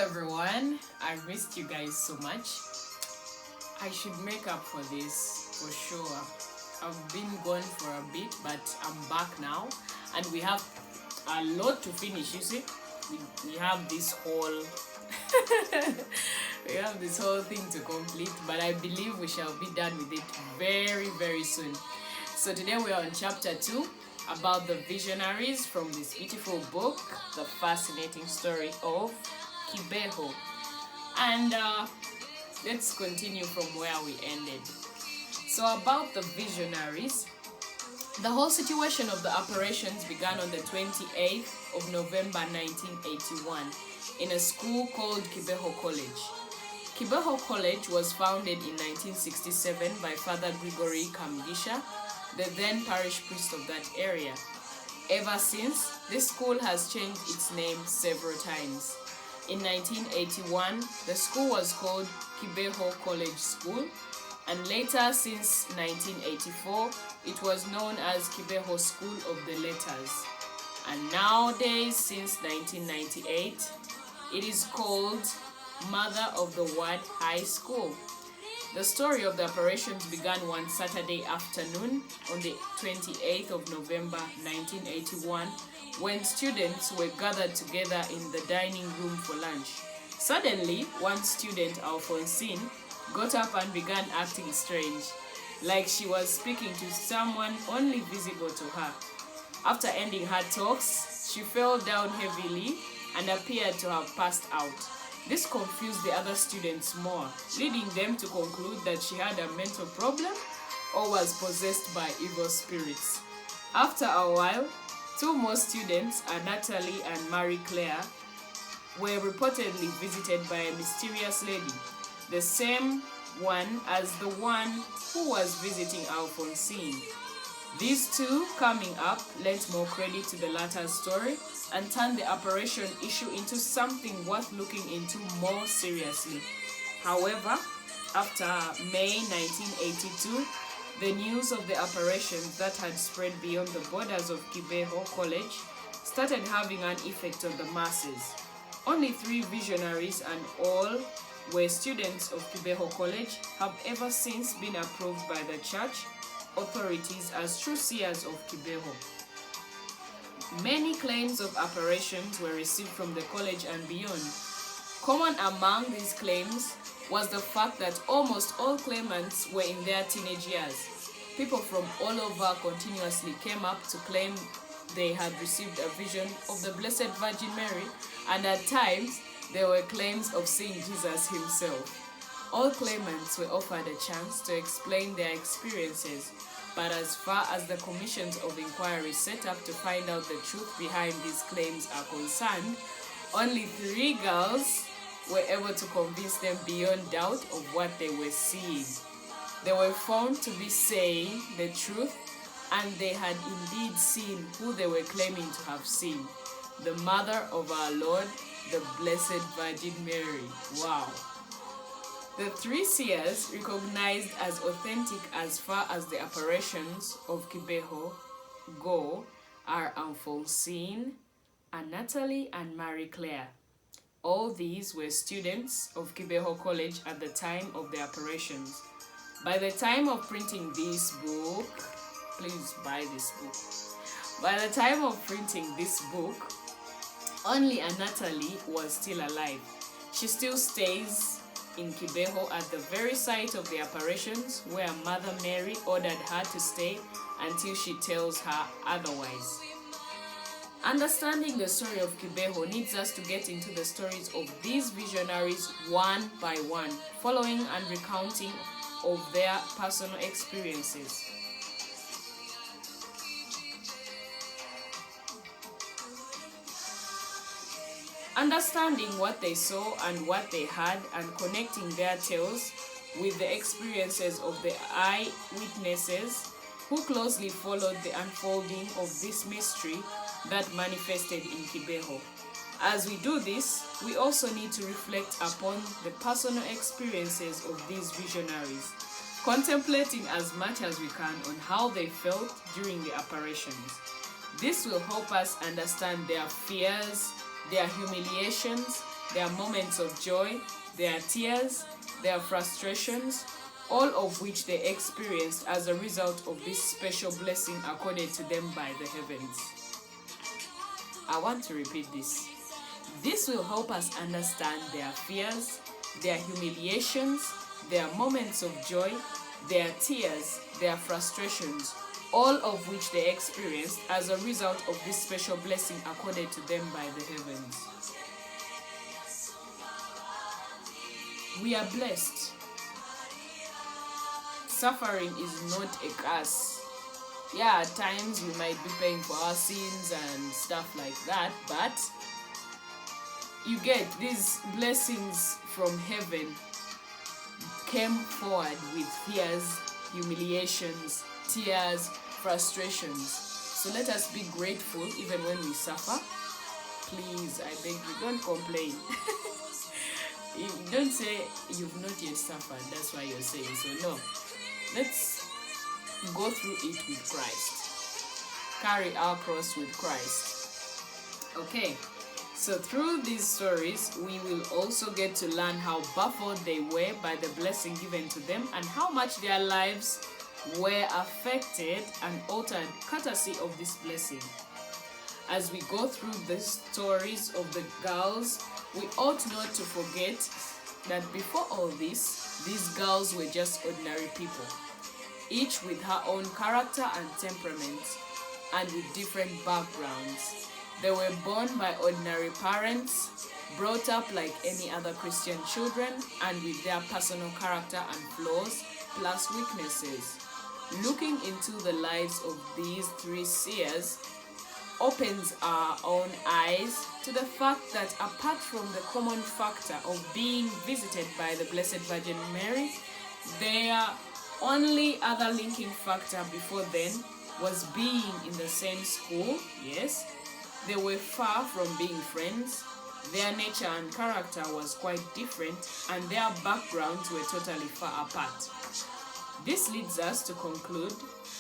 everyone. I missed you guys so much. I should make up for this for sure. I've been gone for a bit, but I'm back now, and we have a lot to finish. You see, we have this whole we have this whole thing to complete, but I believe we shall be done with it very, very soon. So today we are on chapter 2 about the visionaries from this beautiful book, The Fascinating Story of Kibeho. And let's continue from where we ended. So about the visionaries, the whole situation of the operations began on the 28th of November 1981 in a school called Kibeho College. Kibeho College was founded in 1967 by Father Gregory Kamgisha, the then parish priest of that area. Ever since, this school has changed its name several times. In 1981, the school was called Kibeho College School, and later, since 1984, it was known as Kibeho School of the Letters. And nowadays, since 1998, it is called Mother of the Word High School. The story of the operations began one Saturday afternoon on the 28th of November 1981 when students were gathered together in the dining room for lunch. Suddenly, one student, Alphonsine, got up and began acting strange, like she was speaking to someone only visible to her. After ending her talks, she fell down heavily and appeared to have passed out. This confused the other students more, leading them to conclude that she had a mental problem or was possessed by evil spirits. After a while, two more students, Natalie and Marie Claire, were reportedly visited by a mysterious lady, the same one as the one who was visiting Alphonsine. These two coming up lent more credit to the latter's story and turned the operation issue into something worth looking into more seriously. However, after May 1982, the news of the operations that had spread beyond the borders of Kibeho College started having an effect on the masses. Only 3 visionaries, and all were students of Kibeho College, have ever since been approved by the church authorities as true seers of Kibeho. Many claims of apparitions were received from the college and beyond. Common among these claims was the fact that almost all claimants were in their teenage years. People from all over continuously came up to claim they had received a vision of the Blessed Virgin Mary, and at times there were claims of seeing Jesus himself. All claimants were offered a chance to explain their experiences, but as far as the commissions of inquiry set up to find out the truth behind these claims are concerned, only 3 girls were able to convince them beyond doubt of what they were seeing. They were found to be saying the truth, and they had indeed seen who they were claiming to have seen: the Mother of our Lord, the Blessed Virgin Mary. Wow. The 3 seers recognized as authentic as far as the apparitions of Kibeho go are Alphonsine, Natalie, and Marie Claire. All these were students of Kibeho College at the time of the apparitions. By the time of printing this book, please buy this book. By the time of printing this book, only Natalie was still alive. She still stays in Kibeho at the very site of the apparitions where Mother Mary ordered her to stay until she tells her otherwise. Understanding the story of Kibeho needs us to get into the stories of these visionaries one by one, following and recounting of their personal experiences. Understanding what they saw and what they had, and connecting their tales with the experiences of the eyewitnesses who closely followed the unfolding of this mystery that manifested in Kibeho. As we do this, we also need to reflect upon the personal experiences of these visionaries, contemplating as much as we can on how they felt during the apparitions. This will help us understand their fears, their humiliations, their moments of joy, their tears, their frustrations, all of which they experienced as a result of this special blessing accorded to them by the heavens. I want to repeat this. This will help us understand their fears, their humiliations, their moments of joy, their tears, their frustrations, all of which they experienced as a result of this special blessing accorded to them by the heavens. We are blessed. Suffering is not a curse. Yeah, at times we might be paying for our sins and stuff like that, but you get these blessings from heaven came forward with fears, humiliations, tears, frustrations. So let us be grateful even when we suffer. Please, I beg you, don't complain. Don't say you've not yet suffered, that's why you're saying so. No, let's go through it with Christ. Carry our cross with Christ. Okay, so through these stories, we will also get to learn how baffled they were by the blessing given to them and how much their lives were affected and altered courtesy of this blessing. As we go through the stories of the girls, we ought not to forget that before all this, these girls were just ordinary people, each with her own character and temperament and with different backgrounds. They were born by ordinary parents, brought up like any other Christian children, and with their personal character and flaws, plus weaknesses. Looking into the lives of these three seers opens our own eyes to the fact that apart from the common factor of being visited by the Blessed Virgin Mary, their only other linking factor before then was being in the same school. Yes, they were far from being friends. Their nature and character was quite different, and their backgrounds were totally far apart. This leads us to conclude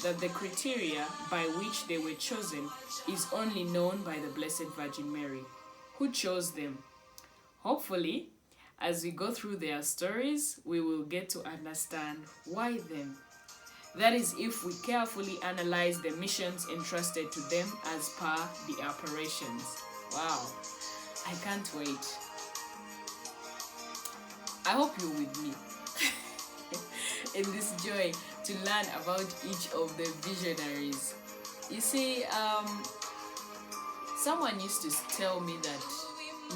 that the criteria by which they were chosen is only known by the Blessed Virgin Mary, who chose them. Hopefully, as we go through their stories, we will get to understand why them. That is, if we carefully analyze the missions entrusted to them as per the operations. Wow, I can't wait. I hope you're with me in this joy to learn about each of the visionaries. You see, someone used to tell me that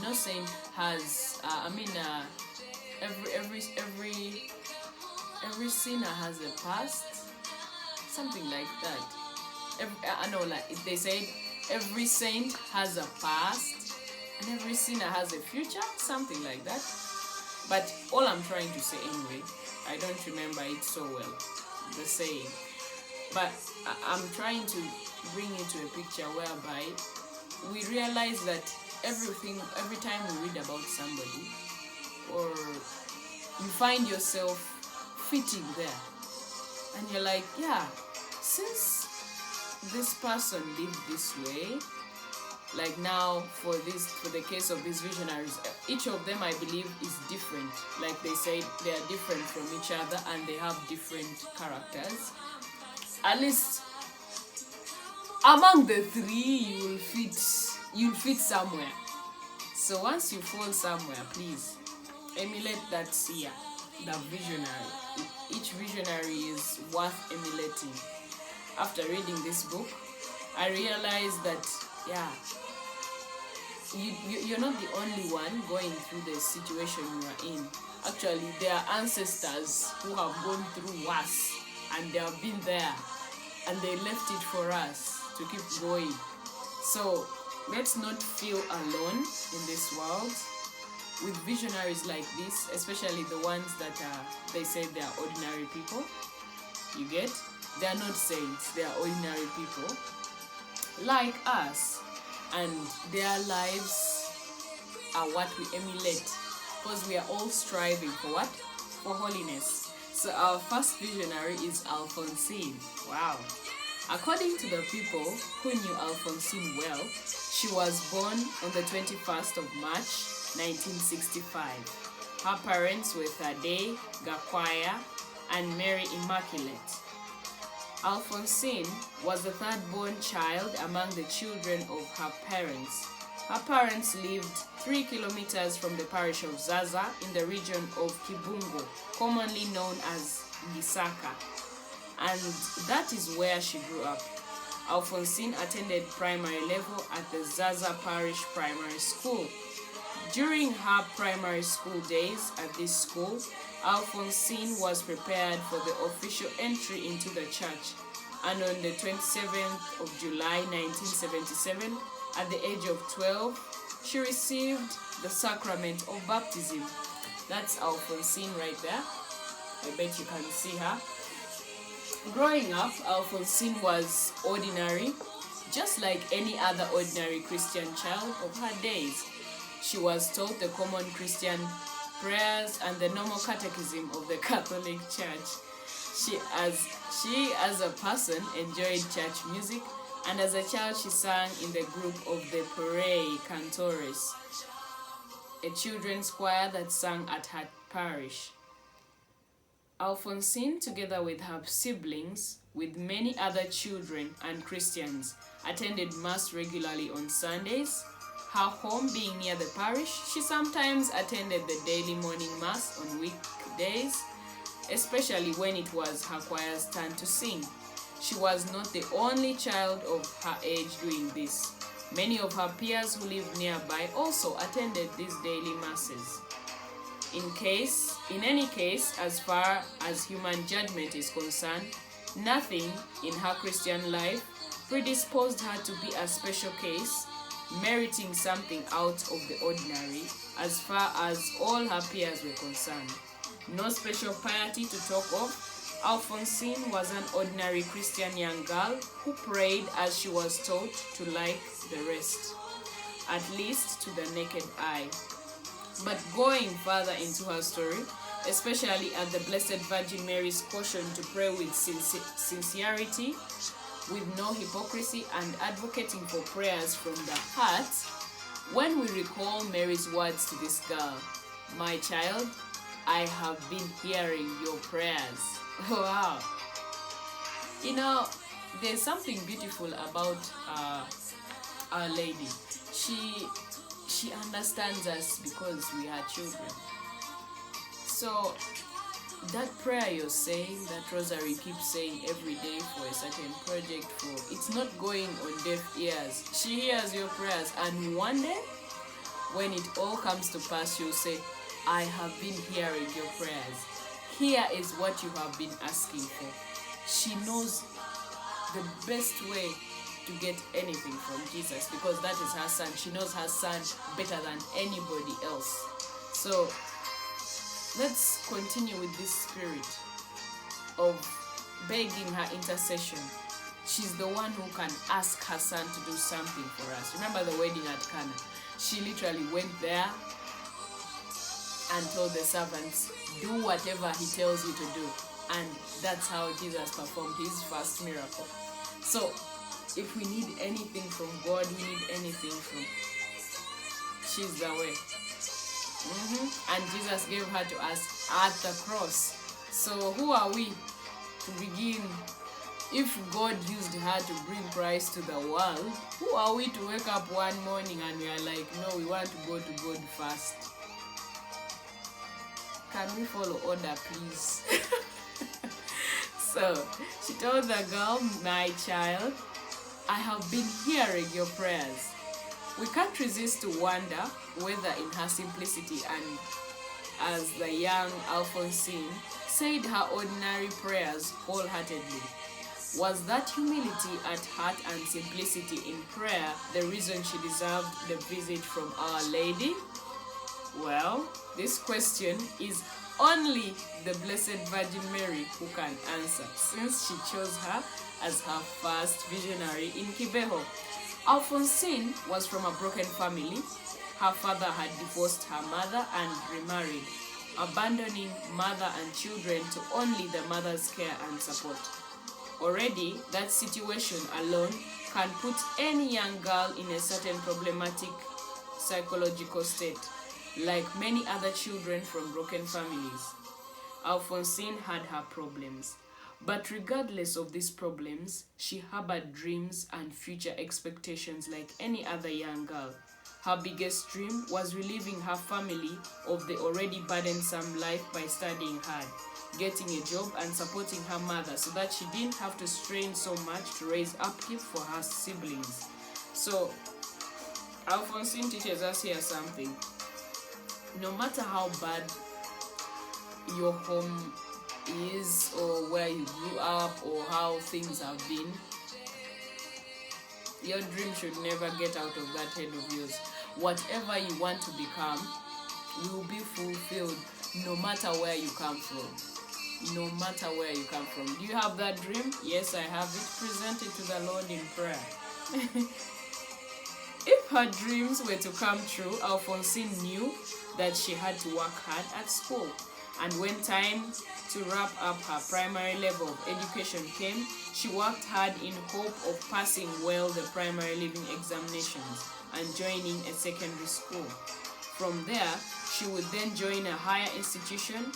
no saint has, every sinner has a past, something like that. They said every saint has a past and every sinner has a future, something like that. But all I'm trying to say anyway, I don't remember it so well, the saying. But I'm trying to bring you to a picture whereby we realize that every time we read about somebody, or you find yourself fitting there, and you're like, yeah, since this person lived this way, like now for the case of these visionaries, each of them I believe is different. Like they said, they are different from each other and they have different characters. At least among the three, you'll fit somewhere. So once you fall somewhere, please emulate that seer, the visionary. Each visionary is worth emulating. After reading this book, I realized that you're not the only one going through the situation you are in. Actually, there are ancestors who have gone through worse and they have been there and they left it for us to keep going. So let's not feel alone in this world with visionaries like this, especially the ones that they say they are ordinary people. You get? They are not saints, they are ordinary people like us, and their lives are what we emulate, because we are all striving for what? For holiness. So our first visionary is Alphonsine. Wow. According to the people who knew Alphonsine well, she was born on the 21st of March 1965. Her parents were Thadde Gakwaya and Mary Immaculate. Alphonsine was the third-born child among the children of her parents. Her parents lived 3 kilometers from the parish of Zaza in the region of Kibungo, commonly known as Gisaka, and that is where she grew up. Alphonsine attended primary level at the Zaza Parish Primary School. During her primary school days at this school, Alphonsine was prepared for the official entry into the church, and on the 27th of July 1977, at the age of 12, she received the sacrament of baptism. That's Alphonsine right there. I bet you can see her. Growing up, Alphonsine was ordinary, just like any other ordinary Christian child of her days. She was taught the common Christian prayers and the normal catechism of the Catholic Church. She as a person enjoyed church music, and as a child she sang in the group of the Purei Cantores, a children's choir that sang at her parish. Alphonsine, together with her siblings, with many other children and Christians, attended Mass regularly on Sundays. Her home being near the parish, she sometimes attended the daily morning Mass on weekdays, especially when it was her choir's turn to sing. She was not the only child of her age doing this. Many of her peers who lived nearby also attended these daily Masses. In any case, as far as human judgment is concerned, nothing in her Christian life predisposed her to be a special case, meriting something out of the ordinary as far as all her peers were concerned. No special piety to talk of. Alphonsine was an ordinary Christian young girl who prayed as she was taught to like the rest, at least to the naked eye. But going further into her story, especially at the Blessed Virgin Mary's caution to pray with sincerity, with no hypocrisy, and advocating for prayers from the heart, when we recall Mary's words to this girl, "My child, I have been hearing your prayers." Wow. You know, there's something beautiful about Our Lady. She understands us because we are children. So that prayer you're saying, that rosary keeps saying every day for a certain project, it's not going on deaf ears. She hears your prayers, and one day when it all comes to pass, she'll say, "I have been hearing your prayers. Here is what you have been asking for." She knows the best way to get anything from Jesus because that is her son. She knows her son better than anybody else. So let's continue with this spirit of begging her intercession. She's the one who can ask her son to do something for us. Remember the wedding at Cana? She literally went there and told the servants, "Do whatever he tells you to do." And that's how Jesus performed his first miracle. So if we need anything from God, we need anything from, she's the way. And Jesus gave her to us at the cross. So who are we to begin? If God used her to bring Christ to the world, who are we to wake up one morning and we are like, "No, we want to go to God first"? Can we follow order, please? So she told the girl, "My child, I have been hearing your prayers." We can't resist to wonder whether in her simplicity and as the young Alphonsine said her ordinary prayers wholeheartedly, was that humility at heart and simplicity in prayer the reason she deserved the visit from Our Lady? Well, this question is only the Blessed Virgin Mary who can answer, since she chose her as her first visionary in Kibeho. Alphonsine was from a broken family. Her father had divorced her mother and remarried, abandoning mother and children to only the mother's care and support. Already, that situation alone can put any young girl in a certain problematic psychological state. Like many other children from broken families, Alphonsine had her problems. But regardless of these problems, she harbored dreams and future expectations like any other young girl. Her biggest dream was relieving her family of the already burdensome life by studying hard, getting a job, and supporting her mother so that she didn't have to strain so much to raise upkeep for her siblings. So, Alphonsine teaches us here something. No matter how bad your home is, or where you grew up, or how things have been, your dream should never get out of that head of yours. Whatever you want to become will be fulfilled no matter where you come from. No matter where you come from. Do you have that dream? Yes, I have it. Present it to the Lord in prayer. If her dreams were to come true, Alphonsine knew that she had to work hard at school. And when time to wrap up her primary level of education came, she worked hard in hope of passing well the primary leaving examinations and joining a secondary school. From there, she would then join a higher institution,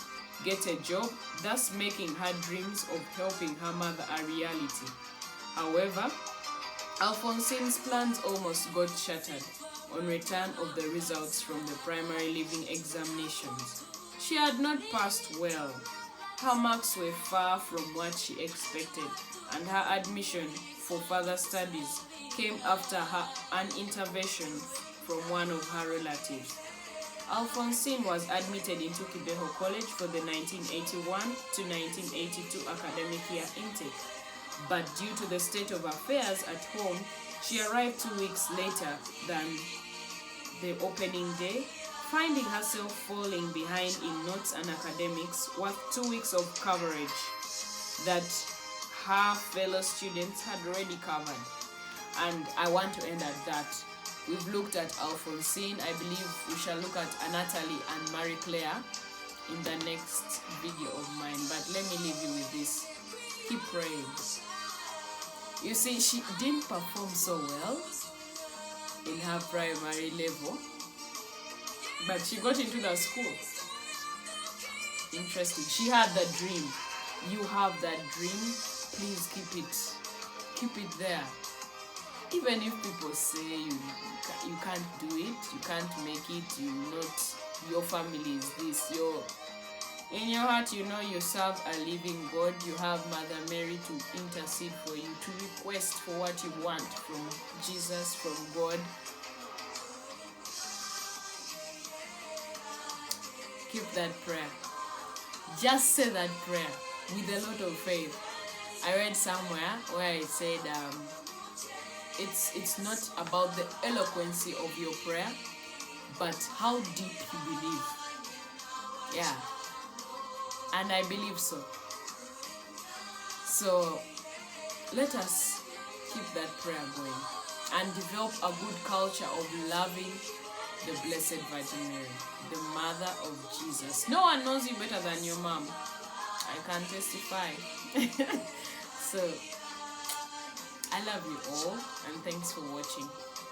get a job, thus making her dreams of helping her mother a reality. However, Alphonsine's plans almost got shattered on return of the results from the primary leaving examinations. She had not passed well. Her marks were far from what she expected, and her admission for further studies came after an intervention from one of her relatives. Alphonsine was admitted into Kibeho College for the 1981 to 1982 academic year intake, but due to the state of affairs at home, she arrived 2 weeks later than the opening day, finding herself falling behind in notes and academics worth 2 weeks of coverage that her fellow students had already covered. And I want to end at that. We've looked at Alphonsine. I believe we shall look at Natalie and Marie Claire in the next video of mine. But let me leave you with this. Keep praying. You see, she didn't perform so well in her primary level, but she got into the school. Interesting. She had the dream. You have that dream. Please keep it there. Even if people say you can't do it, you can't make it, your family is this, in your heart you know you serve a living God. You have Mother Mary to intercede for you, to request for what you want from Jesus, from God. Keep that prayer. Just say that prayer with a lot of faith. I read somewhere where it said it's not about the eloquency of your prayer, but how deep you believe. Yeah. And I believe so. So let us keep that prayer going and develop a good culture of loving the Blessed Virgin Mary, the Mother of Jesus. No one knows you better than your mom. I can testify. So I love you all, and thanks for watching.